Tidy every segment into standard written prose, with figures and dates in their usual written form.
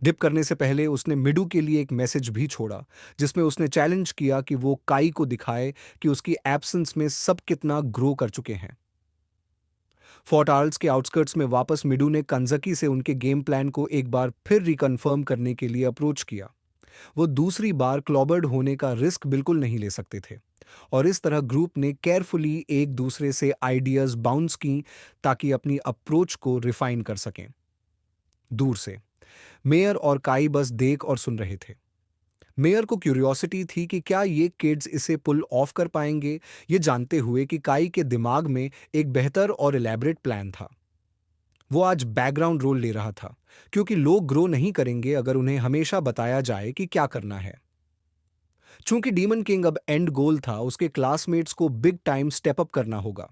Dip करने से पहले उसने मिडू के लिए एक मैसेज भी छोड़ा, जिसमें उसने चैलेंज किया कि वो काई को दिखाए कि उसकी एब्सेंस में सब कितना ग्रो कर चुके हैं। फोर्ट आर्ल्स के आउटस्कर्ट्स में वापस मिडू ने कंजकी से उनके गेम प्लान को एक बार फिर रिकन्फर्म करने के लिए अप्रोच किया। वो दूसरी बार क्लॉबर्ड होने का रिस्क बिल्कुल नहीं ले सकते थे, और इस तरह ग्रुप ने केयरफुली एक दूसरे से आइडियाज बाउंस की ताकि अपनी अप्रोच को रिफाइन कर सकें। दूर से मेयर और काई बस देख और सुन रहे थे। मेयर को क्यूरियोसिटी थी कि क्या ये किड्स इसे पुल ऑफ कर पाएंगे, ये जानते हुए कि काई के दिमाग में एक बेहतर और इलेबरेट प्लान था। वो आज बैकग्राउंड रोल ले रहा था, क्योंकि लोग ग्रो नहीं करेंगे अगर उन्हें हमेशा बताया जाए कि क्या करना है। चूंकि डीमन किंग अब एंड गोल था, उसके क्लासमेट्स को बिग टाइम स्टेप अप करना होगा।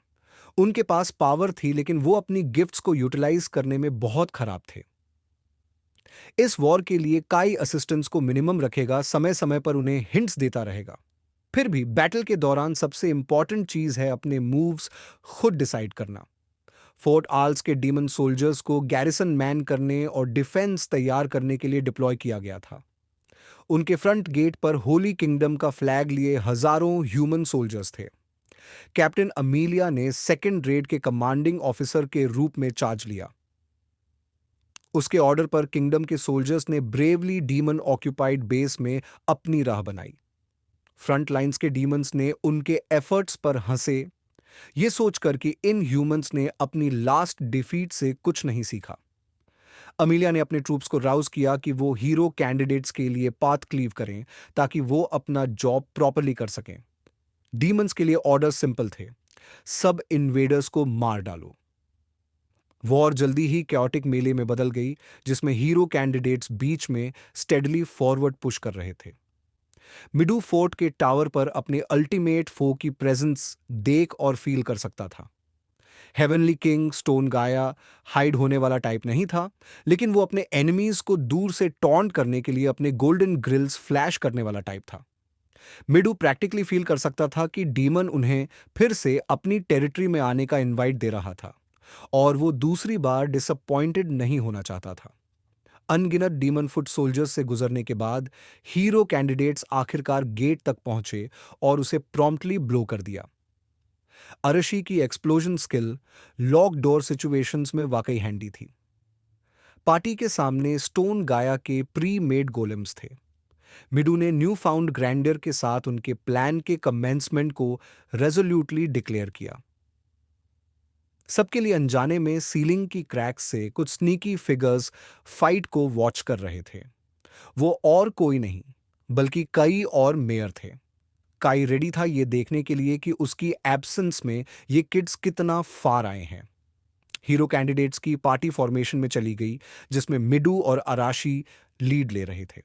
उनके पास पावर थी, लेकिन वो अपनी गिफ्ट्स को यूटिलाइज करने में बहुत खराब थे। इस वॉर के लिए काई असिस्टेंट्स को मिनिमम रखेगा, समय समय पर उन्हें हिंट्स देता रहेगा। फिर भी बैटल के दौरान सबसे इंपॉर्टेंट चीज है अपने मूव्स खुद डिसाइड करना। फोर्ट आर्ल्स के डीमन सोल्जर्स को गैरिसन मैन करने और डिफेंस तैयार करने के लिए डिप्लॉय किया गया था। उनके फ्रंट गेट पर होली किंगडम का फ्लैग लिए हजारों ह्यूमन सोल्जर्स थे। कैप्टन अमीलिया ने सेकेंड रेड के कमांडिंग ऑफिसर के रूप में चार्ज लिया। उसके ऑर्डर पर किंगडम के सोल्जर्स ने ब्रेवली डीमन ऑक्यूपाइड बेस में अपनी राह बनाई। फ्रंट लाइंस के डीमंस ने उनके एफर्ट्स पर हंसे, ये सोचकर कि इन ह्यूमंस ने अपनी लास्ट डिफीट से कुछ नहीं सीखा। अमीलिया ने अपने ट्रूप्स को राउज किया कि वो हीरो कैंडिडेट्स के लिए पाथ क्लीव करें, ताकि वो अपना जॉब प्रॉपरली कर सकें। डीमंस के लिए ऑर्डर सिंपल थे, सब इन्वेडर्स को मार डालो। वॉर जल्दी ही कैओटिक मेले में बदल गई, जिसमें हीरो कैंडिडेट्स बीच में स्टेडली फॉरवर्ड पुश कर रहे थे। मिडू फोर्ट के टावर पर अपने अल्टीमेट फो की प्रेजेंस देख और फील कर सकता था। हेवनली किंग स्टोन गाया हाइड होने वाला टाइप नहीं था, लेकिन वो अपने एनिमीज को दूर से टॉन्ट करने के लिए अपने गोल्डन ग्रिल्स फ्लैश करने वाला टाइप था। मिडू प्रैक्टिकली फील कर सकता था कि डीमन उन्हें फिर से अपनी टेरिटरी में आने का इनवाइट दे रहा था, और वो दूसरी बार डिसअपॉइंटेड नहीं होना चाहता था। अनगिनत डीमन फुट सोल्जर्स से गुजरने के बाद हीरो कैंडिडेट्स आखिरकार गेट तक पहुंचे और उसे प्रॉम्प्टली ब्लो कर दिया। अरशी की explosion skill lock door situations में वाकई हैंडी थी। पार्टी के सामने स्टोन गाया के प्री मेड गोलेम्स थे। मिडू ने न्यू फाउंड ग्रैंडर के साथ उनके प्लान के कमेंसमेंट को रेजोल्यूटली डिक्लेयर किया। सबके लिए अनजाने में सीलिंग की क्रैक्स से कुछ स्नीकी फिगर्स फाइट को वॉच कर रहे थे। वो और कोई नहीं बल्कि काई और मेयर थे। काई रेडी था ये देखने के लिए कि उसकी एब्सेंस में ये किड्स कितना फार आए हैं। हीरो कैंडिडेट्स की पार्टी फॉर्मेशन में चली गई, जिसमें मिडू और अराशी लीड ले रहे थे।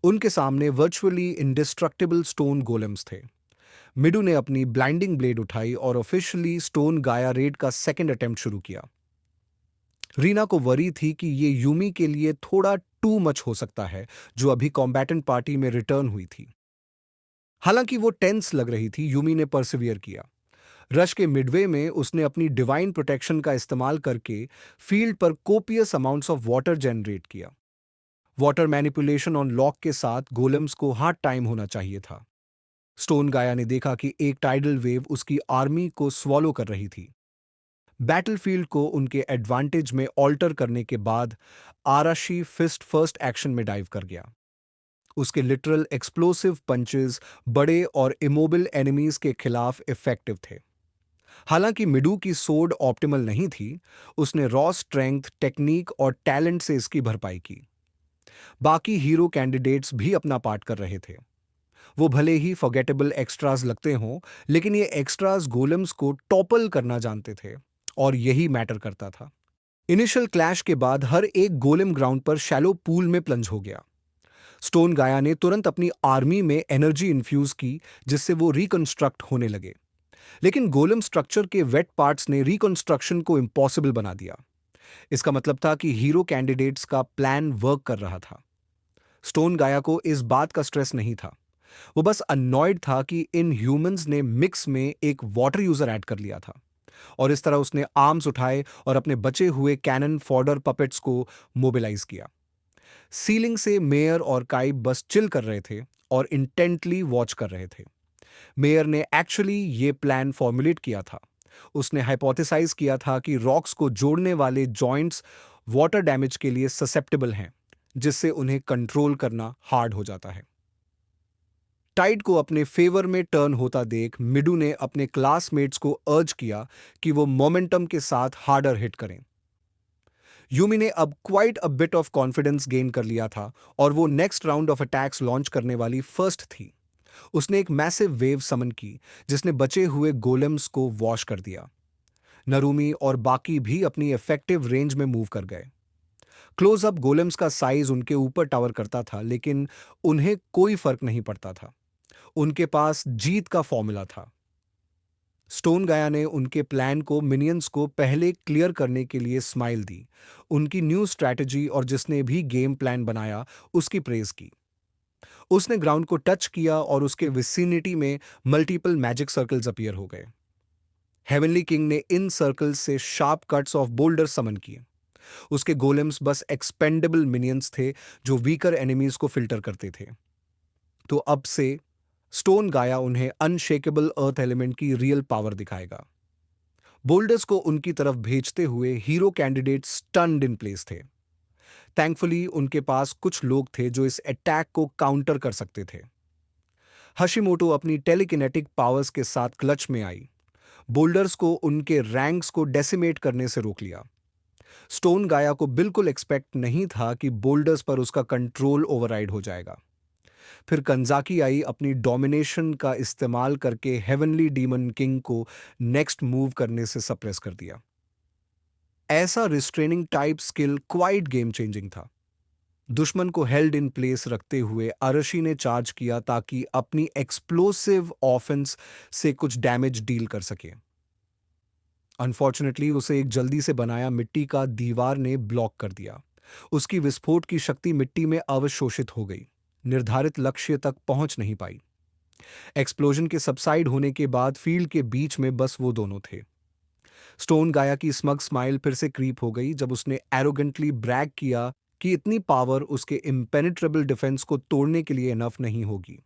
उनके सामने वर्चुअली इंडिस्ट्रक्टिबल स्टोन गोलेम्स थे। मिडू ने अपनी ब्लाइंडिंग ब्लेड उठाई और ऑफिशियली स्टोन गाया रेड का सेकंड अटेम्प्ट शुरू किया। रीना को वरी थी कि ये यूमी के लिए थोड़ा टू मच हो सकता है, जो अभी कॉम्बैटेंट पार्टी में रिटर्न हुई थी। हालांकि वो टेंस लग रही थी, यूमी ने परसिवियर किया। रश के मिडवे में उसने अपनी डिवाइन प्रोटेक्शन का इस्तेमाल करके फील्ड पर copious amounts of water generate किया। वाटर मैनिपुलेशन ऑन लॉक के साथ गोलेम्स को हार्ड टाइम होना चाहिए था। स्टोन गाया ने देखा कि एक टाइडल वेव उसकी आर्मी को स्वॉलो कर रही थी। बैटलफील्ड को उनके एडवांटेज में ऑल्टर करने के बाद आराशी फिस्ट फर्स्ट एक्शन में डाइव कर गया। उसके लिटरल एक्सप्लोसिव पंचेस बड़े और इमोबिल एनिमीज के खिलाफ इफेक्टिव थे। हालांकि मिडू की सोड ऑप्टिमल नहीं थी, उसने रॉ स्ट्रेंथ, टेक्निक और टैलेंट से इसकी भरपाई की। बाकी हीरो कैंडिडेट्स भी अपना पार्ट कर रहे थे। वो भले ही फॉरगेटेबल एक्स्ट्रास लगते हों, लेकिन ये एक्स्ट्रास गोलेम्स को टॉपल करना जानते थे, और यही मैटर करता था। इनिशियल क्लैश के बाद हर एक गोलेम ग्राउंड पर शैलो पूल में प्लंज हो गया। स्टोन गाया ने तुरंत अपनी आर्मी में एनर्जी इन्फ्यूज की, जिससे वो रिकंस्ट्रक्ट होने लगे। लेकिन गोलेम स्ट्रक्चर के वेट पार्ट्स ने रिकंस्ट्रक्शन को इम्पॉसिबल बना दिया। इसका मतलब था कि हीरो कैंडिडेट्स का प्लान वर्क कर रहा था। स्टोन गाया को इस बात का स्ट्रेस नहीं था। वो बस अननॉयड था कि इन ह्यूमंस ने मिक्स में एक वाटर यूजर ऐड कर लिया था, और इस तरह उसने आर्म्स उठाए और अपने बचे हुए कैनन फॉडर पपेट्स को मोबिलाइज किया। सीलिंग से मेयर और काई बस चिल कर रहे थे और इंटेंटली वॉच कर रहे थे। मेयर ने एक्चुअली ये प्लान फॉर्मुलेट किया था। उसने हाइपोथेसाइज किया था कि रॉक्स को जोड़ने वाले जॉइंट्स वाटर डैमेज के लिए ससेप्टेबल हैं, जिससे उन्हें कंट्रोल करना हार्ड हो जाता है। टाइड को अपने फेवर में टर्न होता देख मिडू ने अपने क्लासमेट्स को अर्ज किया कि वो मोमेंटम के साथ हार्डर हिट करें। यूमी ने अब quite a bit of confidence gain कर लिया था और वो next round of attacks launch करने वाली फर्स्ट थी। उसने एक मैसिव वेव समन की जिसने बचे हुए गोलेम्स को वॉश कर दिया। नरूमी और बाकी भी अपनी इफेक्टिव रेंज में मूव कर गए। क्लोजअप गोलेम्स का साइज उनके ऊपर टावर करता था, लेकिन उन्हें कोई फर्क नहीं पड़ता था। उनके पास जीत का फॉर्मूला था। स्टोन गाया ने उनके प्लान को मिनियंस को पहले क्लियर करने के लिए स्माइल दी, उनकी न्यू स्ट्रैटेजी और जिसने भी गेम प्लान बनाया उसकी प्रेज की। उसने ग्राउंड को टच किया और उसके विसिनिटी में मल्टीपल मैजिक सर्कल्स अपीयर हो गए। हेवनली किंग ने इन सर्कल्स से शार्प कट्स ऑफ बोल्डर समन किए। उसके गोलेम्स बस एक्सपेंडेबल मिनियंस थे जो वीकर एनिमीज को फिल्टर करते थे। तो अब से स्टोन गाया उन्हें अनशेकेबल अर्थ एलिमेंट की रियल पावर दिखाएगा। बोल्डर्स को उनकी तरफ भेजते हुए hero candidate stunned in place थे। थैंकफुली उनके पास कुछ लोग थे जो इस अटैक को काउंटर कर सकते थे। हशिमोटो अपनी टेलीकिनेटिक पावर्स के साथ क्लच में आई। बोल्डर्स को उनके रैंक्स को डेसिमेट करने से रोक लिया। स्टोन गाया को बिल्कुल एक्सपेक्ट नहीं था कि बोल्डर्स पर उसका कंट्रोल ओवरराइड हो जाएगा। फिर कंजाकी आई अपनी डोमिनेशन का इस्तेमाल करके हेवनली डीमन किंग को नेक्स्ट मूव करने से सप्रेस कर दिया। ऐसा restraining type skill quite game changing था। दुश्मन को हेल्ड इन प्लेस रखते हुए अरशी ने चार्ज किया ताकि अपनी एक्सप्लोसिव ऑफेंस से कुछ डैमेज डील कर सके। अनफॉर्चुनेटली उसे एक जल्दी से बनाया मिट्टी का दीवार ने ब्लॉक कर दिया। उसकी विस्फोट की शक्ति मिट्टी में अवशोषित हो गई, निर्धारित लक्ष्य तक पहुंच नहीं पाई। एक्सप्लोजन के सबसाइड होने के बाद फील्ड के बीच में बस वो दोनों थे। स्टोन गाया की स्मग स्माइल फिर से क्रीप हो गई जब उसने एरोगेंटली ब्रैग किया कि इतनी पावर उसके इम्पेनिट्रेबल डिफेंस को तोड़ने के लिए इनफ नहीं होगी।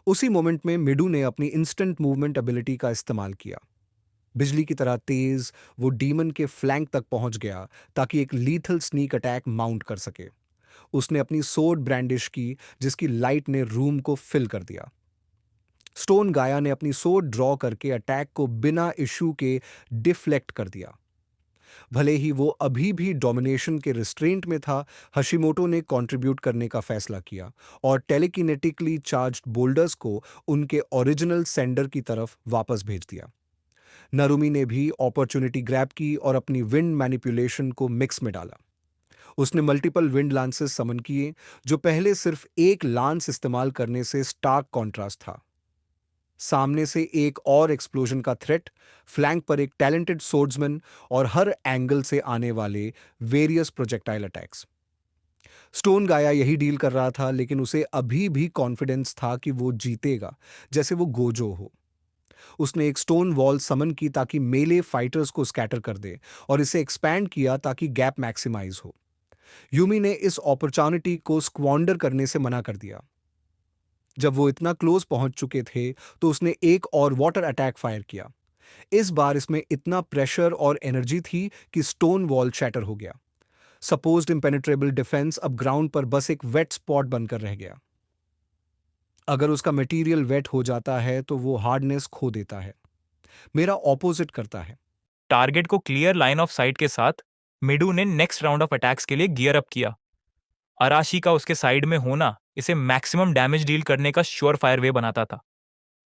उसी मोमेंट में मिडू ने अपनी इंस्टेंट मूवमेंट एबिलिटी का इस्तेमाल किया। बिजली की तरह तेज वो डीमन के फ्लैंक तक पहुंच गया ताकि एक लीथल स्नीक अटैक माउंट कर सके। उसने अपनी सोर्ड ब्रांडिश की जिसकी लाइट ने रूम को फिल कर दिया। स्टोन गाया ने अपनी सोर्ड ड्रॉ करके अटैक को बिना इशू के डिफ्लेक्ट कर दिया। भले ही वो अभी भी डोमिनेशन के रिस्ट्रेंट में था, हशिमोटो ने कंट्रीब्यूट करने का फैसला किया और टेलीकिनेटिकली चार्ज्ड बोल्डर्स को उनके ओरिजिनल सेंडर की तरफ वापस भेज दिया। नरुमी ने भी अपॉर्चुनिटी ग्रैब की और अपनी विंड मैनिपुलेशन को मिक्स में डाला। उसने मल्टीपल विंड लांसेस समन किए, जो पहले सिर्फ एक लांस इस्तेमाल करने से स्टार्क कॉन्ट्रास्ट था। सामने से एक और एक्सप्लोजन का थ्रेट, फ्लैंक पर एक टैलेंटेड सोर्ड्समैन और हर एंगल से आने वाले वेरियस प्रोजेक्टाइल अटैक्स। स्टोन गाया यही डील कर रहा था, लेकिन उसे अभी भी कॉन्फिडेंस था कि वो जीतेगा, जैसे वो गोजो हो। उसने एक स्टोन वॉल समन की ताकि मेले फाइटर्स को स्कैटर कर दे और इसे एक्सपैंड किया ताकि गैप मैक्सिमाइज हो। यूमी ने इस अपॉर्चुनिटी को स्क्वांडर करने से मना कर दिया। जब वो इतना क्लोज पहुंच चुके थे तो उसने एक और वाटर अटैक फायर किया। इस बार इसमें इतना प्रेशर और एनर्जी थी कि स्टोन वॉल शैटर हो गया। सपोज्ड इम्पेनेट्रेबल डिफेंस अब ग्राउंड पर बस एक वेट स्पॉट बनकर रह गया। अगर उसका मटेरियल वेट हो जाता है तो वो हार्डनेस खो देता है। मेरा ऑपोजिट करता है। टारगेट को क्लियर लाइन ऑफ साइट के साथ मिडू ने नेक्स्ट राउंड ऑफ अटैक्स के लिए गियर अप किया। अराशी का उसके साइड में होना इसे मैक्सिमम डैमेज डील करने का श्योर फायर वे बनाता था।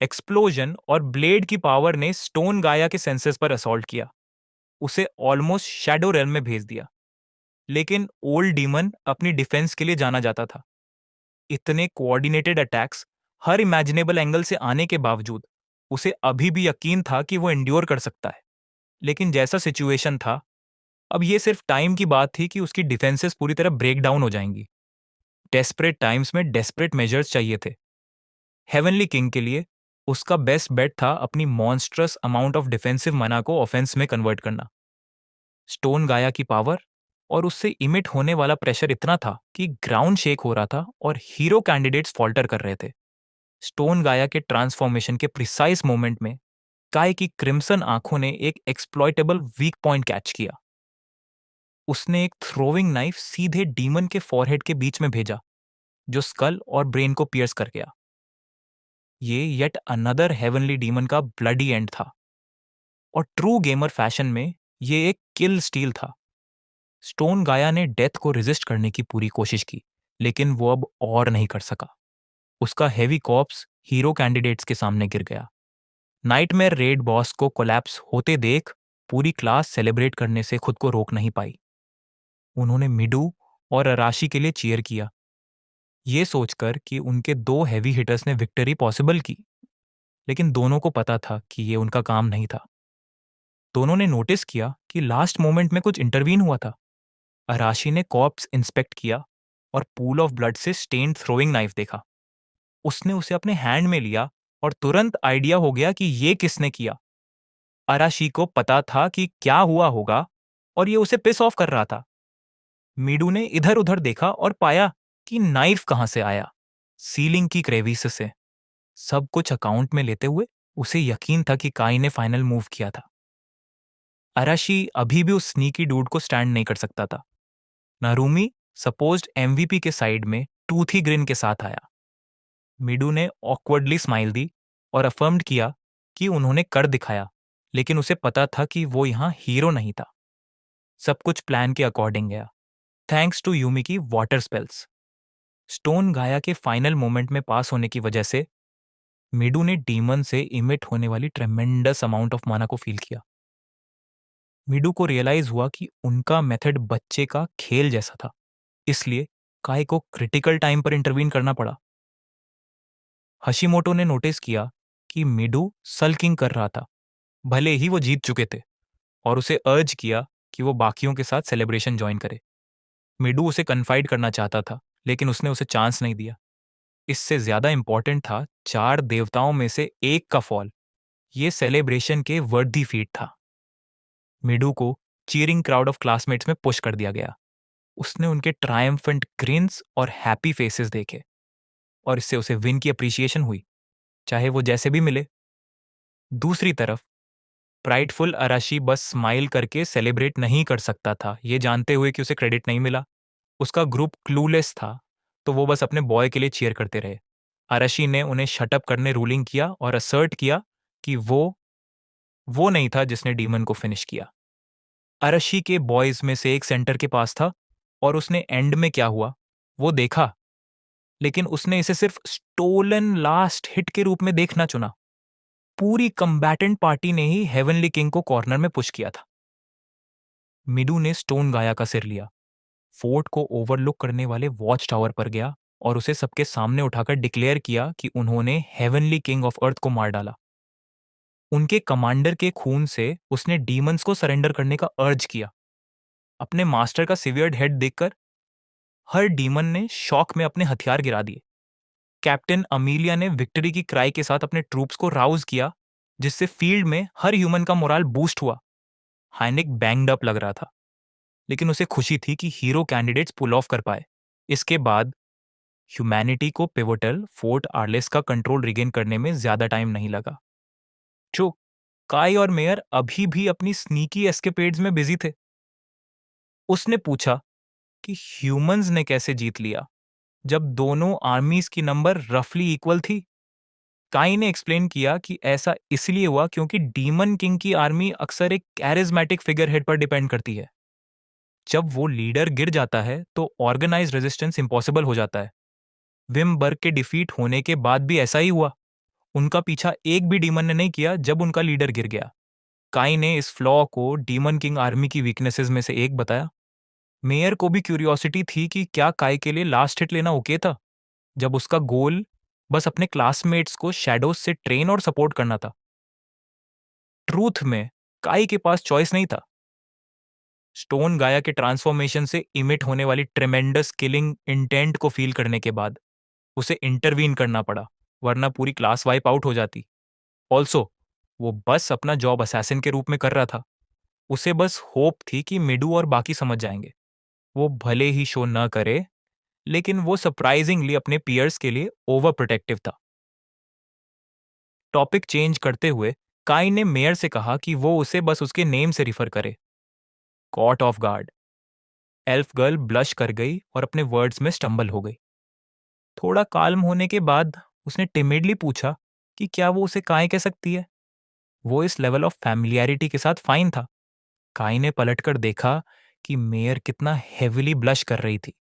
एक्सप्लोजन और ब्लेड की पावर ने स्टोन गाया के सेंसेस पर असॉल्ट किया, उसे ऑलमोस्ट शैडो रेल में भेज दिया। लेकिन ओल्ड डीमन अपनी डिफेंस के लिए जाना जाता था। इतने कोऑर्डिनेटेड अटैक्स हर इमेजिनेबल एंगल से आने के बावजूद उसे अभी भी यकीन था कि वो एंड्योर कर सकता है। लेकिन जैसा सिचुएशन था, अब ये सिर्फ टाइम की बात थी कि उसकी डिफेंसेस पूरी तरह ब्रेक डाउन हो जाएंगी। डेस्परेट टाइम्स में डेस्परेट मेजर्स चाहिए थे। हेवनली किंग के लिए उसका बेस्ट बेट था अपनी मॉन्स्ट्रस अमाउंट ऑफ डिफेंसिव मना को ऑफेंस में कन्वर्ट करना। स्टोन गाया की पावर और उससे इमिट होने वाला प्रेशर इतना था कि ग्राउंड शेक हो रहा था और हीरो कैंडिडेट्स फॉल्टर कर रहे थे। स्टोन गाया के ट्रांसफॉर्मेशन के प्रिसाइज मोमेंट में काय की क्रिम्सन आंखों ने एक एक्सप्लॉइटेबल वीक पॉइंट कैच किया। उसने एक थ्रोविंग नाइफ सीधे डीमन के फॉरहेड के बीच में भेजा, जो स्कल और ब्रेन को पियर्स कर गया। ये येट अनदर हेवनली डीमन का ब्लडी एंड था, और ट्रू गेमर फैशन में ये एक किल स्टील था। स्टोन गाया ने डेथ को रेजिस्ट करने की पूरी कोशिश की, लेकिन वो अब और नहीं कर सका। उसका हेवी कॉर्प्स हीरो कैंडिडेट्स के सामने गिर गया। नाइटमेयर रेड बॉस को कोलैप्स होते देख पूरी क्लास सेलिब्रेट करने से खुद को रोक नहीं पाई। उन्होंने मिडू और अराशी के लिए चीयर किया, ये सोचकर कि उनके दो हेवी हिटर्स ने विक्ट्री पॉसिबल की। लेकिन दोनों को पता था कि ये उनका काम नहीं था। दोनों ने नोटिस किया कि लास्ट मोमेंट में कुछ इंटरवीन हुआ था। अराशी ने कॉर्प्स इंस्पेक्ट किया और पूल ऑफ ब्लड से स्टेन्ड थ्रोइंग नाइफ देखा। उसने उसे अपने हैंड में लिया और तुरंत आइडिया हो गया कि ये किसने किया। अराशी को पता था कि क्या हुआ होगा और ये उसे पिस ऑफ कर रहा था। मीडू ने इधर उधर देखा और पाया कि नाइफ कहां से आया। सीलिंग की क्रेविस से। सब कुछ अकाउंट में लेते हुए उसे यकीन था कि काई ने फाइनल मूव किया था। अराशी अभी भी उस स्नीकी डूड को स्टैंड नहीं कर सकता था। नारुमी सपोज्ड एमवीपी के साइड में टूथी ग्रिन के साथ आया। मिडू ने ऑकवर्डली स्माइल दी और अफर्म्ड किया कि उन्होंने कर दिखाया, लेकिन उसे पता था कि वो यहां हीरो नहीं था। सब कुछ प्लान के अकॉर्डिंग गया, थैंक्स टू यूमी की वाटर स्पेल्स। स्टोन गाया के फाइनल मोमेंट में पास होने की वजह से मिडू ने डीमन से इमिट होने वाली ट्रेमेंडस अमाउंट ऑफ माना को फील किया। मिडू को रियलाइज हुआ कि उनका मेथड बच्चे का खेल जैसा था, इसलिए काय को क्रिटिकल टाइम पर इंटरवीन करना पड़ा। हशीमोटो ने नोटिस किया कि मिडू सल्किंग कर रहा था, भले ही वो जीत चुके थे, और उसे अर्ज किया कि वो बाकियों के साथ सेलिब्रेशन ज्वाइन करे। मिडू उसे कन्फाइड करना चाहता था, लेकिन उसने उसे चांस नहीं दिया। इससे ज्यादा इंपॉर्टेंट था चार देवताओं में से एक का फॉल। ये सेलिब्रेशन के वर्दी फीट था। मिडू को चीयरिंग क्राउड ऑफ क्लासमेट्स में पुश कर दिया गया। उसने उनके ट्रायम्फेंट ग्रिन्स और हैप्पी फेसेस देखे, और इससे उसे विन की अप्रिसिएशन हुई, चाहे वो जैसे भी मिले। दूसरी तरफ प्राइडफुल अराशी बस स्माइल करके सेलिब्रेट नहीं कर सकता था, ये जानते हुए कि उसे क्रेडिट नहीं मिला। उसका ग्रुप क्लूलेस था, तो वो बस अपने बॉय के लिए चीयर करते रहे। अराशी ने उन्हें शटअप करने रूलिंग किया और असर्ट किया कि वो नहीं था जिसने डीमन को फिनिश किया। अराशी के बॉयज में से एक सेंटर के पास था और उसने एंड में क्या हुआ वो देखा, लेकिन उसने इसे सिर्फ स्टोलन लास्ट हिट के रूप में देखना चुना। पूरी कम्बैटेंट पार्टी ने ही हेवनली किंग को कॉर्नर में पुश किया था। मिडू ने स्टोन गाया का सिर लिया, फोर्ट को ओवरलुक करने वाले वॉच टावर पर गया और उसे सबके सामने उठाकर डिक्लेयर किया कि उन्होंने हेवनली किंग ऑफ अर्थ को मार डाला। उनके कमांडर के खून से उसने डीमंस को सरेंडर करने का अर्ज किया। अपने मास्टर का सिवियर्ड हेड देखकर हर डीमन ने शॉक में अपने हथियार गिरा दिए। कैप्टन अमीलिया ने विक्ट्री की क्राई के साथ अपने ट्रूप्स को राउज किया, जिससे फील्ड में हर ह्यूमन का मोराल बूस्ट हुआ। हाइनिक बैंग्ड अप लग रहा था, लेकिन उसे खुशी थी कि हीरो कैंडिडेट्स पुल ऑफ कर पाए। इसके बाद ह्यूमैनिटी को पिवोटल फोर्ट आर्लेस का कंट्रोल रिगेन करने में ज्यादा टाइम नहीं लगा। जो काई और मेयर अभी भी अपनी स्नीकी एस्केपेड्स में बिजी थे। उसने पूछा कि ह्यूमंस ने कैसे जीत लिया जब दोनों आर्मीज की नंबर रफली इक्वल थी। काई ने एक्सप्लेन किया कि ऐसा इसलिए हुआ क्योंकि डीमन किंग की आर्मी अक्सर एक कैरिज्मेटिक फिगर हेड पर डिपेंड करती है। जब वो लीडर गिर जाता है तो ऑर्गेनाइज रेजिस्टेंस इंपॉसिबल हो जाता है। विमबर्ग के डिफीट होने के बाद भी ऐसा ही हुआ। उनका पीछा एक भी डीमन ने नहीं किया जब उनका लीडर गिर गया। काई ने इस फ्लॉ को डीमन किंग आर्मी की वीकनेसेस में से एक बताया। मेयर को भी क्यूरियोसिटी थी कि क्या काई के लिए लास्ट हिट लेना ओके था, जब उसका गोल बस अपने क्लासमेट्स को शैडोज से ट्रेन और सपोर्ट करना था। ट्रूथ में काई के पास चॉइस नहीं था। स्टोन गाया के ट्रांसफॉर्मेशन से इमिट होने वाली ट्रेमेंडस किलिंग इंटेंट को फील करने के बाद उसे इंटरवीन करना पड़ा, वरना पूरी क्लास वाइप आउट हो जाती। ऑल्सो वो बस अपना जॉब असैसिन के रूप में कर रहा था। उसे बस होप थी कि मिडू और बाकी समझ जाएंगे। वो भले ही शो न करे, लेकिन वो सरप्राइजिंगली अपने पियर्स के लिए ओवर प्रोटेक्टिव था। टॉपिक चेंज करते हुए काई ने मेयर से कहा कि वो उसे बस उसके नेम से रिफर करे। Caught off guard. Elf girl blush कर गई और अपने वर्ड्स में स्टंबल हो गई। थोड़ा काल्म होने के बाद उसने टिमिडली पूछा कि क्या वो उसे काई कह सकती है। वो इस लेवल ऑफ फैमिलियरिटी के साथ फाइन था। काई ने पलटकर देखा कि मेयर कितना हेविली ब्लश कर रही थी।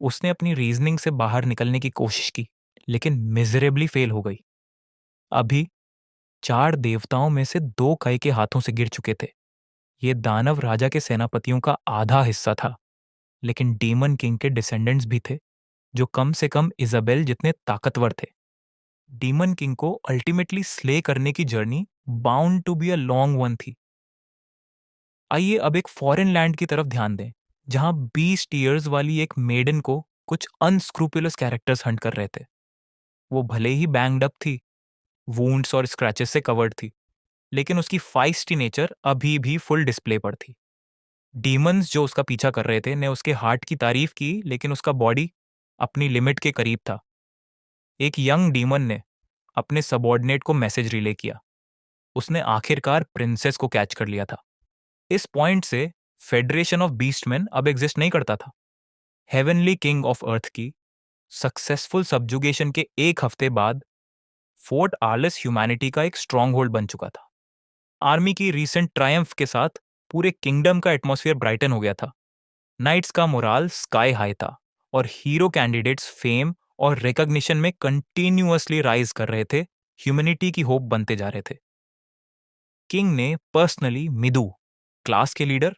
उसने अपनी रीजनिंग से बाहर निकलने की कोशिश की, लेकिन मिजरेबली फेल हो गई। अभी 4 देवताओं में से 2 काई के हाथों से गिर चुके थे। ये दानव राजा के सेनापतियों का आधा हिस्सा था, लेकिन डीमन किंग के डिसेंडेंट्स भी थे, जो कम से कम इजाबेल जितने ताकतवर थे। डीमन किंग को अल्टीमेटली स्ले करने की journey bound to be a long one थी। आइए अब एक फॉरेन लैंड की तरफ ध्यान दें, जहां 20 टीयर्स वाली एक मेडन को कुछ अनस्क्रूपुलस कैरेक्टर्स हंट कर रहे थे। वो भले ही बैंग्ड अप थी, वुंड्स और स्क्रैचेस से कवर्ड थी, लेकिन उसकी फाइस्टी नेचर अभी भी फुल डिस्प्ले पर थी। डीमंस जो उसका पीछा कर रहे थे ने उसके हार्ट की तारीफ की, लेकिन उसका बॉडी अपनी लिमिट के करीब था। एक यंग डीमन ने अपने सबॉर्डिनेट को मैसेज रिले किया। उसने आखिरकार प्रिंसेस को कैच कर लिया था। इस पॉइंट से फेडरेशन ऑफ बीस्टमैन अब एग्जिस्ट नहीं करता था। हेवनली किंग ऑफ अर्थ की सक्सेसफुल सब्जुगेशन के एक हफ्ते बाद फोर्ट आर्लेस ह्यूमैनिटी का एक स्ट्रॉन्ग होल्ड बन चुका था। आर्मी की रीसेंट ट्रायम्फ के साथ पूरे किंगडम का एटमॉस्फेयर ब्राइटन हो गया था। नाइट्स का मोराल स्काई हाई था और हीरो कैंडिडेट्स फेम और रिकॉग्निशन में कंटिन्यूअसली राइज कर रहे थे, ह्यूमैनिटी की होप बनते जा रहे थे। किंग ने पर्सनली मिदू, क्लास के लीडर,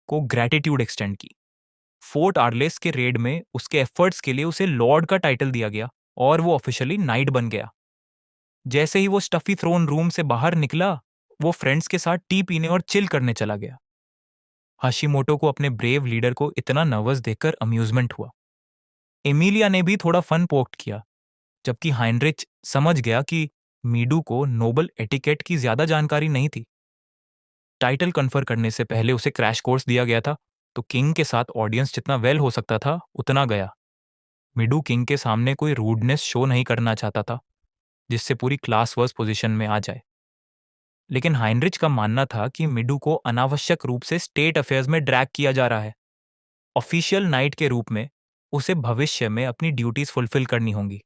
को ग्रैटिट्यूड एक्सटेंड की। फोर्ट आर्लेस के रेड में उसके एफर्ट्स के लिए उसे लॉर्ड का टाइटल दिया गया और वो ऑफिशियली नाइट बन गया। जैसे ही वो स्टफी थ्रोन रूम से बाहर निकला, वो फ्रेंड्स के साथ टी पीने और चिल करने चला गया। हाशिमोटो को अपने ब्रेव लीडर को इतना नर्वस देखकर अम्यूजमेंट हुआ। एमिलिया ने भी थोड़ा फन पोक्ट किया, जबकि हाइनरिच समझ गया कि मीडू को नोबल एटिकेट की ज्यादा जानकारी नहीं थी। टाइटल कन्फर करने से पहले उसे क्रैश कोर्स दिया गया था, तो किंग के साथ ऑडियंस जितना वेल हो सकता था उतना गया। मीडू किंग के सामने कोई रूडनेस शो नहीं करना चाहता था, जिससे पूरी क्लास वर्स पोजीशन में आ जाए। लेकिन हाइनरिच का मानना था कि मिडू को अनावश्यक रूप से स्टेट अफेयर्स में ड्रैग किया जा रहा है। ऑफिशियल नाइट के रूप में उसे भविष्य में अपनी ड्यूटीज फुलफिल करनी होंगी।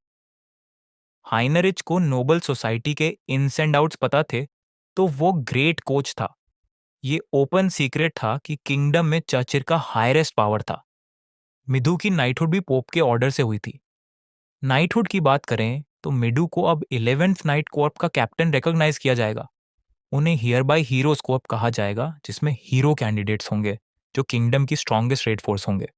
हाइनरिच को नोबल सोसाइटी के इन्स एंड आउट्स पता थे, तो वो ग्रेट कोच था। ये ओपन सीक्रेट था कि किंगडम में चर्चिल का हाईएस्ट पावर था। मिडू की नाइटहुड भी पोप के ऑर्डर से हुई थी। नाइटहुड की बात करें तो मिडू को अब 11th नाइट कॉर्प का कैप्टन रिकॉग्नाइज किया जाएगा। उन्हें हियर बाय हीरोज कॉर्प कहा जाएगा, जिसमें हीरो कैंडिडेट्स होंगे जो किंगडम की स्ट्रॉन्गेस्ट रेड फोर्स होंगे।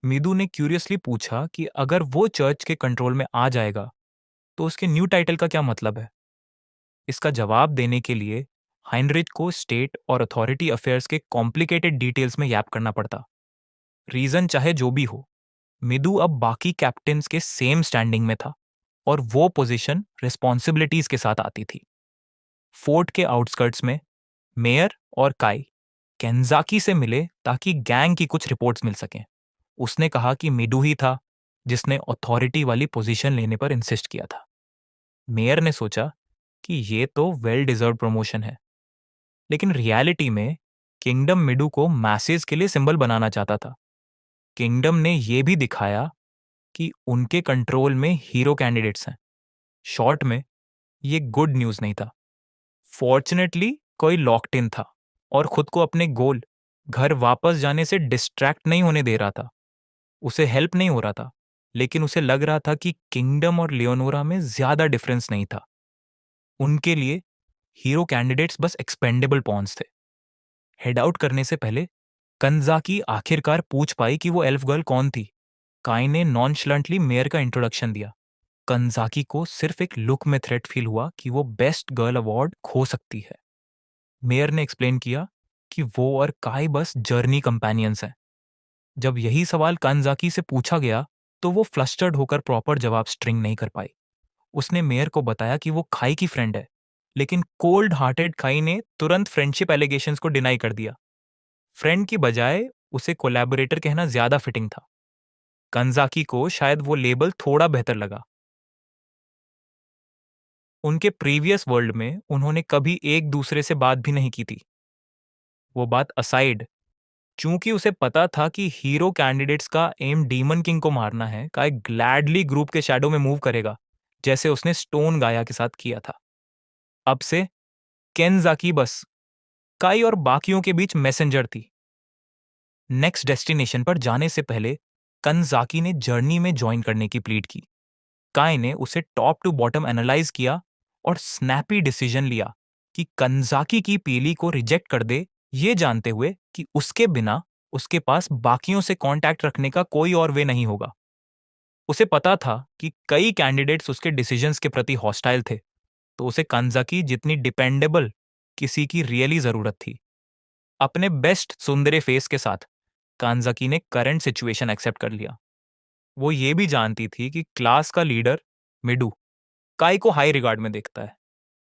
मिडू ने क्यूरियसली पूछा कि अगर वो चर्च के कंट्रोल में आ जाएगा तो उसके न्यू टाइटल का क्या मतलब है। इसका जवाब देने के लिए हाइनरिच को स्टेट और अथॉरिटी अफेयर्स के कॉम्प्लिकेटेड डिटेल्स में याप करना पड़ता। रीजन चाहे जो भी हो, मिडू अब बाकी कैप्टन्स के सेम स्टैंडिंग में था और वो पोजीशन रिस्पॉन्सिबिलिटीज के साथ आती थी। फोर्ट के आउटस्कर्ट्स में मेयर और काई केंजाकी से मिले ताकि गैंग की कुछ रिपोर्ट्स मिल सकें। उसने कहा कि मिडू ही था जिसने अथॉरिटी वाली पोजीशन लेने पर इंसिस्ट किया था। मेयर ने सोचा कि ये तो वेल डिजर्व प्रमोशन है, लेकिन रियलिटी में किंगडम मिडू को मैसेज के लिए सिंबल बनाना चाहता था। किंगडम ने यह भी दिखाया कि उनके कंट्रोल में हीरो कैंडिडेट्स हैं। शॉर्ट में ये गुड न्यूज नहीं था। फॉर्चुनेटली कोई लॉक्ड इन था और खुद को अपने गोल, घर वापस जाने से डिस्ट्रैक्ट नहीं होने दे रहा था। उसे हेल्प नहीं हो रहा था, लेकिन उसे लग रहा था कि किंगडम और लियोनोरा में ज्यादा डिफरेंस नहीं था। उनके लिए हीरो कैंडिडेट्स बस एक्सपेंडेबल पॉन्स थे। हेड आउट करने से पहले कंजाकी आखिरकार पूछ पाई कि वो एल्फ गर्ल कौन थी। काई ने नॉनशलंटली मेयर का इंट्रोडक्शन दिया। कंजाकी को सिर्फ एक लुक में थ्रेट फील हुआ कि वो बेस्ट गर्ल अवार्ड खो सकती है। मेयर ने एक्सप्लेन किया कि वो और काई बस जर्नी कंपेनियंस हैं। जब यही सवाल कंजाकी से पूछा गया तो वो फ्लस्टर्ड होकर प्रॉपर जवाब स्ट्रिंग नहीं कर पाई। उसने मेयर को बताया कि वो खाई की फ्रेंड है, लेकिन कोल्ड हार्टेड खाई ने तुरंत फ्रेंडशिप एलिगेशंस को डिनाई कर दिया। फ्रेंड की बजाय उसे कोलैबोरेटर कहना ज्यादा फिटिंग था। कंजाकी को शायद वो लेबल थोड़ा बेहतर लगा। उनके प्रीवियस वर्ल्ड में उन्होंने कभी एक दूसरे से बात भी नहीं की थी। वो बात असाइड, चूंकि उसे पता था कि हीरो कैंडिडेट्स का एम डीमन किंग को मारना है, काय ग्लैडली ग्रुप के शैडो में मूव करेगा, जैसे उसने स्टोन गाया के साथ किया था। अब से केनजाकी बस काई और बाकियों के बीच मैसेंजर थी। नेक्स्ट डेस्टिनेशन पर जाने से पहले कंजाकी ने जर्नी में ज्वाइन करने की प्लीड की। काय ने उसे टॉप टू बॉटम एनालाइज किया और स्नैपी डिसीजन लिया कि कंजाकी की पीली को रिजेक्ट कर दे, ये जानते हुए कि उसके बिना उसके पास बाकियों से कांटेक्ट रखने का कोई और वे नहीं होगा। उसे पता था कि कई कैंडिडेट्स उसके डिसीजंस के प्रति हॉस्टाइल थे, तो उसे कंजाकी जितनी डिपेंडेबल किसी की रियली जरूरत थी। अपने बेस्ट सुंदरे फेस के साथ कांजाकी ने करंट सिचुएशन एक्सेप्ट कर लिया। वो ये भी जानती थी कि क्लास का लीडर मिडू काय को हाई रिगार्ड में देखता है।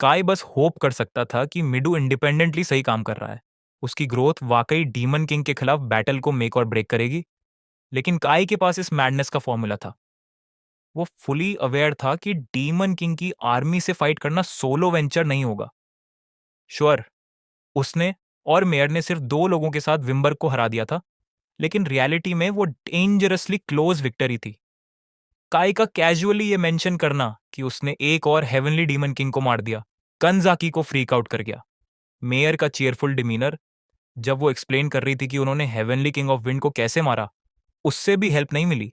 काय बस होप कर सकता था कि मिडू इंडिपेंडेंटली सही काम कर रहा है। उसकी ग्रोथ वाकई डीमन किंग के खिलाफ बैटल को मेक और ब्रेक करेगी, लेकिन काय के पास इस मैडनेस का फॉर्मूला था। वो फुली अवेयर था कि डीमन किंग की आर्मी से फाइट करना सोलो वेंचर नहीं होगा। श्योर, उसने और मेयर ने सिर्फ 2 लोगों के साथ विम्बर्ग को हरा दिया था, लेकिन रियलिटी में वो डेंजरसली क्लोज विक्टरी थी। काय का कैजुअली ये मेंशन करना कि उसने एक और हेवनली डीमन किंग को मार दिया, कंजाकी को फ्रीक आउट कर गया। मेयर का चीयरफुल डिमीनर, जब वो एक्सप्लेन कर रही थी कि उन्होंने हेवनली किंग ऑफ विंड को कैसे मारा, उससे भी हेल्प नहीं मिली।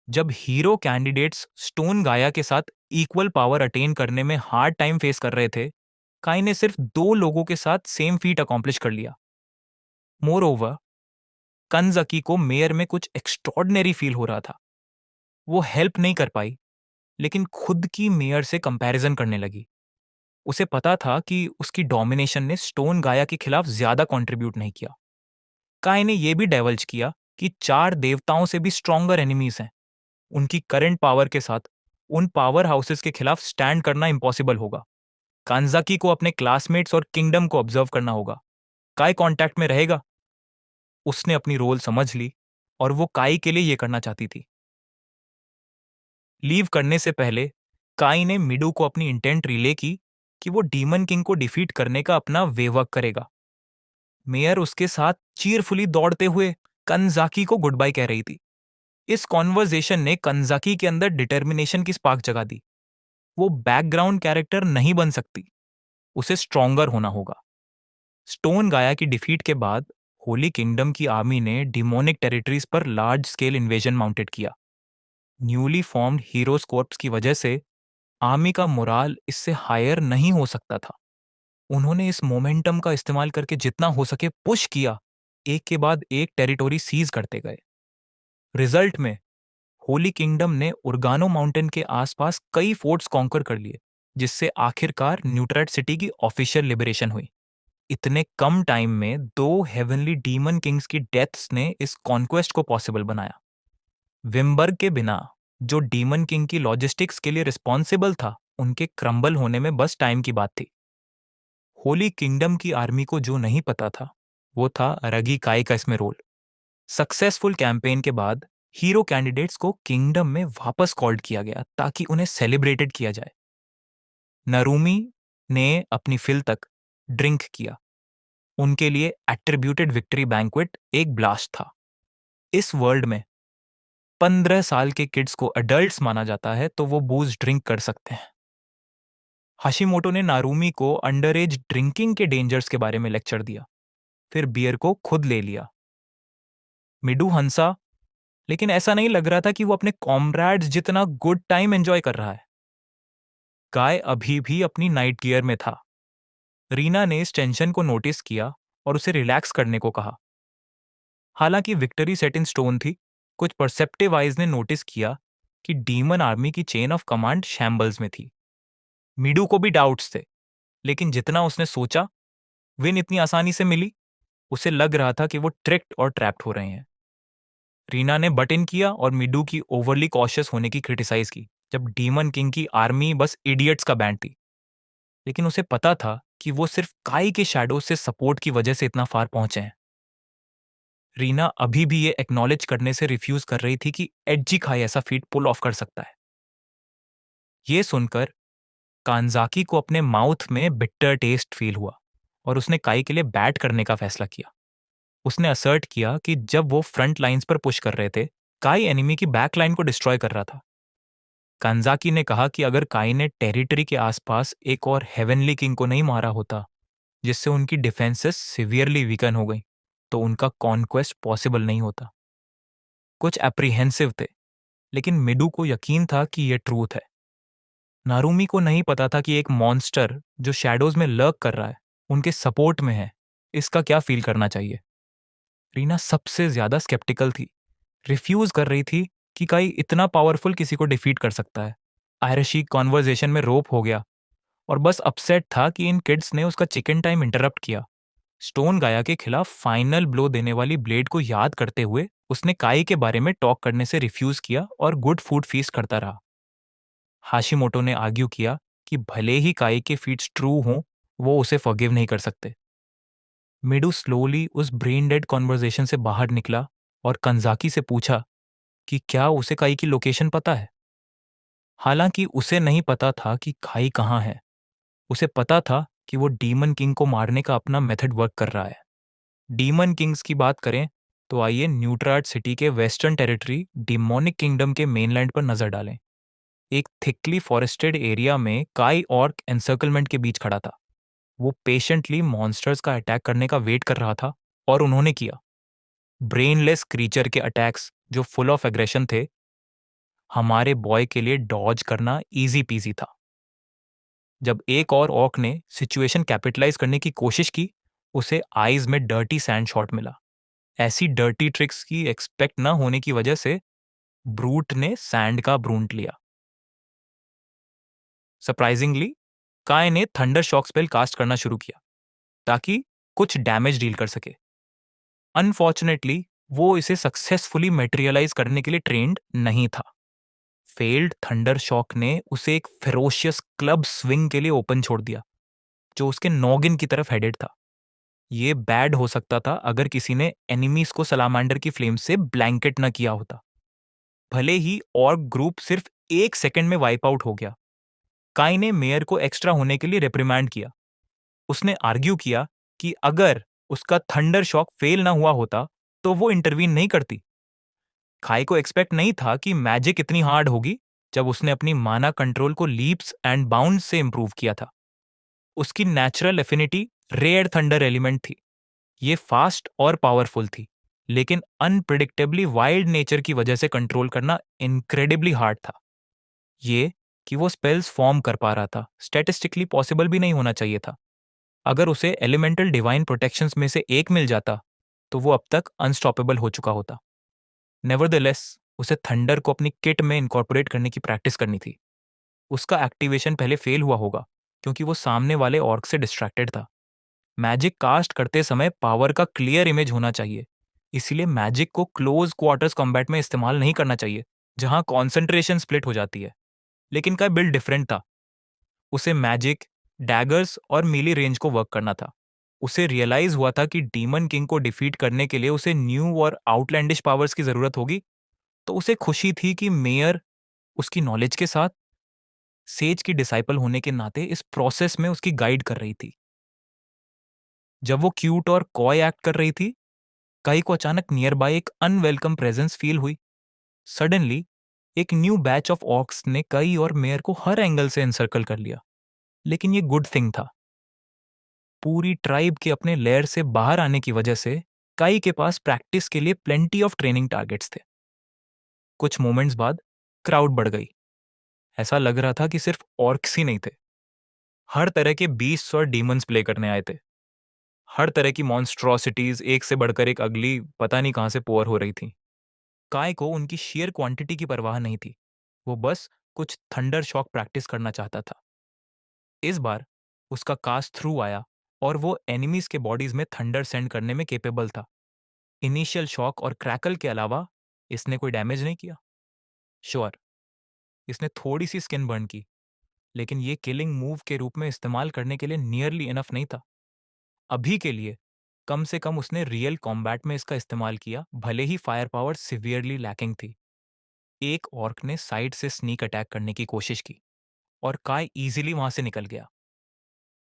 जब हीरो कैंडिडेट्स स्टोन गाया के साथ इक्वल पावर अटेन करने में हार्ड टाइम फेस कर रहे थे, काई ने सिर्फ 2 लोगों के साथ सेम फीट अकॉम्प्लिश कर लिया। मोर ओवर, कंजाकी को मेयर में कुछ एक्स्ट्रॉर्डनरी फील हो रहा था। वो हेल्प नहीं कर पाई, लेकिन खुद की मेयर से कंपैरिजन करने लगी। उसे पता था कि उसकी डोमिनेशन ने स्टोन गाया के खिलाफ ज्यादा कंट्रीब्यूट नहीं किया। काय ने यह भी डाइवल्ज किया कि 4 देवताओं से भी स्ट्रॉन्गर एनिमीज हैं। उनकी करंट पावर के साथ उन पावर हाउसेस के खिलाफ स्टैंड करना इम्पॉसिबल होगा। कांजाकी को अपने क्लासमेट्स और किंगडम को ऑब्जर्व करना होगा। काय कांटेक्ट में रहेगा। उसने अपनी रोल समझ ली और वो काई के लिए यह करना चाहती थी। लीव करने से पहले काई ने मिडू को अपनी इंटेंट रिले की कि वो डीमन किंग को डिफीट करने का अपना वेवर्क करेगा। मेयर उसके साथ चीयरफुली दौड़ते हुए कंजाकी को गुड बाय कह रही थी। इस कॉन्वर्जेशन ने कंजाकी के अंदर डिटर्मिनेशन की स्पार्क जगा दी। वो बैकग्राउंड कैरेक्टर नहीं बन सकती, उसे स्ट्रॉन्गर होना होगा। स्टोन गाया की डिफीट के बाद होली किंगडम की आर्मी ने डिमोनिक टेरिटरीज पर लार्ज स्केल इन्वेजन माउंटेड किया। न्यूली फॉर्म्ड हीरोज कॉर्प्स की वजह से आर्मी का मोराल इससे हायर नहीं हो सकता था। उन्होंने इस मोमेंटम का इस्तेमाल करके जितना हो सके पुश किया, एक के बाद एक टेरिटोरी सीज करते गए। रिजल्ट में होली किंगडम ने उर्गानो माउंटेन के आसपास कई फोर्ट्स कॉन्कर कर लिए, जिससे आखिरकार न्यूट्राइट सिटी की ऑफिशियल लिबरेशन हुई। इतने कम टाइम में 2 हेवनली डीमन किंग्स की डेथ्स ने इस कॉन्क्वेस्ट को पॉसिबल बनाया। विम्बर्ग के बिना जो डीमन किंग की लॉजिस्टिक्स के लिए रिस्पॉन्सिबल था, उनके क्रम्बल होने में बस टाइम की बात थी। होली किंगडम की आर्मी को जो नहीं पता था, वो था रगी काई का इसमें रोल। सक्सेसफुल कैंपेन के बाद हीरो कैंडिडेट्स को किंगडम में वापस कॉल्ड किया गया ताकि उन्हें सेलिब्रेटेड किया जाए। नरूमी ने अपनी फिल तक ड्रिंक किया। उनके लिए एट्रीब्यूटेड विक्ट्री बैंक्वेट एक ब्लास्ट था। इस वर्ल्ड में 15 साल के किड्स को अडल्ट्स माना जाता है, तो वो बूज ड्रिंक कर सकते हैं। हाशिमोटो ने नारूमी को अंडर एज ड्रिंकिंग के डेंजर्स के बारे में लेक्चर दिया, फिर बियर को खुद ले लिया। मिडू हंसा, लेकिन ऐसा नहीं लग रहा था कि वो अपने कॉमरेड्स जितना गुड टाइम एंजॉय कर रहा है। गाय अभी भी अपनी नाइट गियर में था। रीना ने इस टेंशन को नोटिस किया और उसे रिलैक्स करने को कहा। हालांकि विक्ट्री सेट इन स्टोन थी, कुछ परसेप्टिव आइज ने नोटिस किया कि डीमन आर्मी की चेन ऑफ कमांड शैम्बल्स में थी। मिडू को भी डाउट्स थे, लेकिन जितना उसने सोचा विन इतनी आसानी से मिली, उसे लग रहा था कि वो ट्रिक्ड और ट्रैप्ड हो रहे हैं। रीना ने बट इन किया और मिडू की ओवरली कॉशियस होने की क्रिटिसाइज की, जब डीमन किंग की आर्मी बस इडियट्स का बैंड थी। लेकिन उसे पता था कि वो सिर्फ काई के शैडो से सपोर्ट की वजह से इतना फार पहुंचे हैं। रीना अभी भी ये एक्नॉलेज करने से रिफ्यूज कर रही थी कि एड्जी खाई ऐसा फीट पुल ऑफ कर सकता है। ये सुनकर कांजाकी को अपने माउथ में बिटर टेस्ट फील हुआ और उसने काई के लिए बैट करने का फैसला किया। उसने असर्ट किया कि जब वो फ्रंट लाइंस पर पुश कर रहे थे, काई एनिमी की बैक लाइन को डिस्ट्रॉय कर रहा था। कांजाकी ने कहा कि अगर काई ने टेरिटरी के आसपास एक और हेवनली किंग को नहीं मारा होता, जिससे उनकी डिफेंसेस सिवियरली वीकन हो गई, तो उनका कॉन्क्वेस्ट पॉसिबल नहीं होता। कुछ अप्रीहेंसिव थे, लेकिन मिडू को यकीन था कि यह ट्रूथ है। नारुमी को नहीं पता था कि एक मॉन्स्टर जो शैडोज में लर्क कर रहा है, उनके सपोर्ट में है, इसका क्या फील करना चाहिए। रीना सबसे ज्यादा स्केप्टिकल थी, रिफ्यूज कर रही थी कि काई इतना पावरफुल किसी को डिफीट कर सकता है। आयरशी कॉन्वर्जेशन में रोप हो गया और बस अपसेट था कि इन किड्स ने उसका चिकन टाइम इंटरप्ट किया। स्टोन गाया के खिलाफ फाइनल ब्लो देने वाली ब्लेड को याद करते हुए उसने काई के बारे में टॉक करने से रिफ्यूज किया और गुड फूड फीस्ट करता रहा। हाशिमोटो ने आर्ग्यू किया कि भले ही काई के फीट्स ट्रू हों, वो उसे फॉरगिव नहीं कर सकते। मिडू स्लोली उस ब्रेन डेड कॉन्वर्जेशन से बाहर निकला और कंजाकी से पूछा कि क्या उसे काई की लोकेशन पता है। हालांकि उसे नहीं पता था कि काई कहाँ है, उसे पता था कि वो डीमन किंग को मारने का अपना मेथड वर्क कर रहा है। डीमन किंग्स की बात करें तो आइए न्यूट्राट सिटी के वेस्टर्न टेरिटरी डिमोनिक किंगडम के मेनलैंड पर नजर डालें। एक थिकली फॉरेस्टेड एरिया में काई ऑर्क एनसर्कलमेंट के बीच खड़ा था। वो पेशेंटली मॉन्स्टर्स का अटैक करने का वेट कर रहा था और उन्होंने किया। ब्रेनलेस क्रीचर के अटैक्स जो फुल ऑफ एग्रेशन थे, हमारे बॉय के लिए डॉज करना इजी पीजी था। जब एक और ऑर्क ने सिचुएशन कैपिटलाइज करने की कोशिश की, उसे आईज में डर्टी सैंड शॉट मिला। ऐसी डर्टी ट्रिक्स की एक्सपेक्ट न होने की वजह से ब्रूट ने सैंड का ब्रूंट लिया। सरप्राइजिंगली काय ने थंडर शॉक स्पेल कास्ट करना शुरू किया ताकि कुछ डैमेज डील कर सके। अनफॉर्चुनेटली वो इसे सक्सेसफुली मेटेरियलाइज करने के लिए ट्रेंड नहीं था। फेल्ड थंडर शॉक ने उसे एक फेरोशियस क्लब स्विंग के लिए ओपन छोड़ दिया, जो उसके नॉगिन की तरफ हेडेड था। ये बैड हो सकता था अगर किसी ने एनिमीज को सलामांडर की फ्लेम से ब्लैंकेट न किया होता। भले ही ऑर्ग ग्रुप सिर्फ 1 सेकंड में वाइप आउट हो गया, काई ने मेयर को एक्स्ट्रा होने के लिए रिप्रिमांड किया। उसने आर्ग्यू किया कि अगर उसका थंडर शॉक फेल ना हुआ होता तो वो इंटरवीन नहीं करती। खाई को एक्सपेक्ट नहीं था कि मैजिक इतनी हार्ड होगी जब उसने अपनी माना कंट्रोल को लीप्स एंड बाउंड से इंप्रूव किया था। उसकी natural affinity rare thunder element थी। ये फास्ट और पावरफुल थी, लेकिन अनप्रिडिक्टेबली वाइल्ड नेचर की वजह से कंट्रोल करना इनक्रेडिबली हार्ड था। ये कि वो स्पेल्स फॉर्म कर पा रहा था स्टैटिस्टिकली पॉसिबल भी नहीं होना चाहिए था। अगर उसे एलिमेंटल डिवाइन प्रोटेक्शंस में से एक मिल जाता तो वो अब तक अनस्टॉपेबल हो चुका होता। नेवरदलेस उसे थंडर को अपनी किट में इनकॉर्पोरेट करने की प्रैक्टिस करनी थी। उसका एक्टिवेशन पहले फेल हुआ होगा क्योंकि वो सामने वाले ऑर्क से डिस्ट्रैक्टेड था। मैजिक कास्ट करते समय पावर का क्लियर इमेज होना चाहिए, इसीलिए मैजिक को क्लोज क्वार्टर्स कॉम्बैट में इस्तेमाल नहीं करना चाहिए, जहां कॉन्सेंट्रेशन स्प्लिट हो जाती है। लेकिन का बिल्ड डिफरेंट था। उसे मैजिक, डैगर्स और मीली रेंज को वर्क करना था। उसे रियलाइज हुआ था कि डीमन किंग को डिफीट करने के लिए उसे न्यू और आउटलैंडिश पावर्स की जरूरत होगी। तो उसे खुशी थी कि मेयर उसकी नॉलेज के साथ सेज की डिसाइपल होने के नाते इस प्रोसेस में उसकी गाइड कर रही थी। जब वो क्यूट और कॉय एक्ट कर रही थी, काई को अचानक नियर बाय एक अनवेलकम प्रेजेंस फील हुई। सडनली एक न्यू बैच ऑफ ऑक्स ने काई और मेयर को हर एंगल से एनसर्कल कर लिया। लेकिन ये गुड थिंग था। पूरी ट्राइब के अपने लेयर से बाहर आने की वजह से काई के पास प्रैक्टिस के लिए प्लेंटी ऑफ ट्रेनिंग टारगेट्स थे। कुछ मोमेंट्स बाद क्राउड बढ़ गई। ऐसा लग रहा था कि सिर्फ ऑर्क्स ही नहीं थे, हर तरह के बीस्ट्स और डीमंस प्ले करने आए थे। हर तरह की मॉन्स्ट्रोसिटीज एक से बढ़कर एक अगली पता नहीं कहां से पोर हो रही थी। काय को उनकी शेयर क्वांटिटी की परवाह नहीं थी। वो बस कुछ थंडर शॉक प्रैक्टिस करना चाहता था। इस बार उसका कास्ट थ्रू आया और वो एनिमीज के बॉडीज में थंडर सेंड करने में केपेबल था। इनिशियल शॉक और क्रैकल के अलावा इसने कोई डैमेज नहीं किया। श्योर, इसने थोड़ी सी स्किन बर्न की, लेकिन ये किलिंग मूव के रूप में इस्तेमाल करने के लिए नियरली इनफ नहीं था। अभी के लिए कम से कम उसने रियल कॉम्बैट में इसका इस्तेमाल किया, भले ही फायर पावर सिवियरली लैकिंग थी। एक ऑर्क ने साइड से स्नीक अटैक करने की कोशिश की और काय इजीली वहां से निकल गया।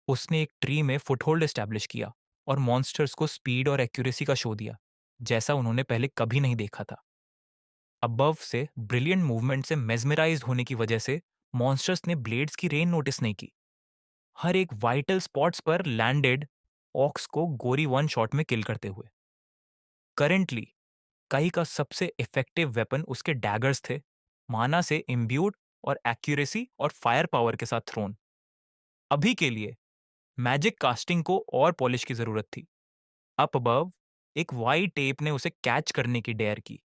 उसने एक ट्री में फुटहोल्ड एस्टैब्लिश किया और मॉन्स्टर्स को स्पीड और एक्यूरेसी का शो दिया, जैसा उन्होंने पहले कभी नहीं देखा था। अबव से ब्रिलियंट मूवमेंट से मेस्मराइज्ड होने की वजह से मॉन्स्टर्स ने ब्लेड्स की रेन नोटिस नहीं की। हर एक वाइटल स्पॉट्स पर लैंडेड ऑक्स को गोरी वन शॉट में किल करते हुए। करेंटली काई का सबसे इफेक्टिव वेपन उसके डैगर्स थे, माना से इम्ब्यूड और एक्यूरेसी और फायर पावर के साथ थ्रोन। अभी के लिए मैजिक कास्टिंग को और पॉलिश की जरूरत थी। अप अबव एक वाइट टेप ने उसे कैच करने की डेयर की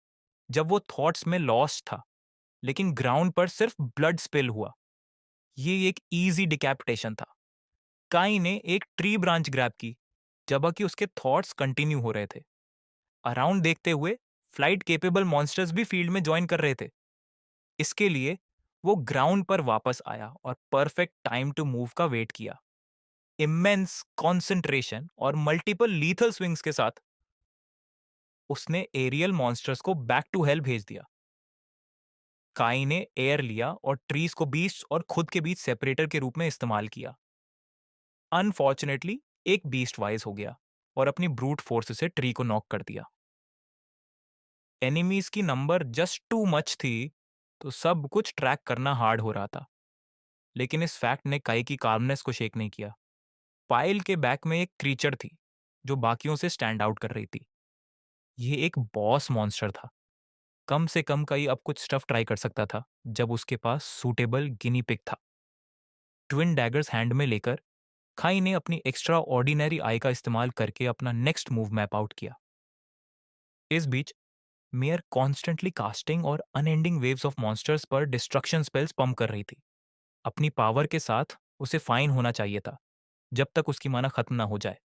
जब वो थॉट्स में लॉस्ट था, लेकिन ग्राउंड पर सिर्फ ब्लड स्पिल हुआ। ये एक इजी डिकैपिटेशन था। काई ने एक ट्री ब्रांच ग्रैब की जबकि उसके थॉट्स कंटिन्यू हो रहे थे। अराउंड देखते हुए फ्लाइट केपेबल मॉन्स्टर्स भी फील्ड में ज्वाइन कर रहे थे। इसके लिए वो ग्राउंड पर वापस आया और परफेक्ट टाइम टू मूव का वेट किया। इमेंस कॉन्सेंट्रेशन और मल्टीपल लीथल स्विंग्स के साथ उसने एरियल मॉन्स्टर्स को बैक टू हेल भेज दिया। काई ने एयर लिया और ट्रीज को बीस्ट और खुद के बीच सेपरेटर के रूप में इस्तेमाल किया। अनफॉर्चुनेटली एक बीस्ट वाइज हो गया और अपनी ब्रूट फोर्स से ट्री को नॉक कर दिया। एनिमीज की नंबर जस्ट टू मच थी, तो सब कुछ ट्रैक करना हार्ड हो रहा था। लेकिन इस फैक्ट ने काई की काल्मनेस को शेक नहीं किया। पाइल के बैक में एक क्रीचर थी जो बाकियों से स्टैंड आउट कर रही थी। ये एक बॉस मॉन्स्टर था। कम से कम काई अब कुछ स्टफ ट्राई कर सकता था जब उसके पास सूटेबल गिनी पिग था। ट्विन डैगर्स हैंड में लेकर खाई ने अपनी एक्स्ट्रा ऑर्डिनरी आई का इस्तेमाल करके अपना नेक्स्ट मूव मैप आउट किया। इस बीच मेयर कॉन्स्टेंटली कास्टिंग और अनएंडिंग वेव्स ऑफ मॉन्स्टर्स पर डिस्ट्रक्शन स्पेल्स पंप कर रही थी। अपनी पावर के साथ उसे फाइन होना चाहिए था जब तक उसकी माना खत्म ना हो जाए।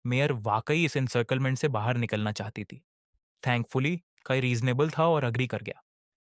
मेयर वाकई इस एनसर्कलमेंट से बाहर निकलना चाहती थी। थैंकफुली कई रीजनेबल था और अग्री कर गया।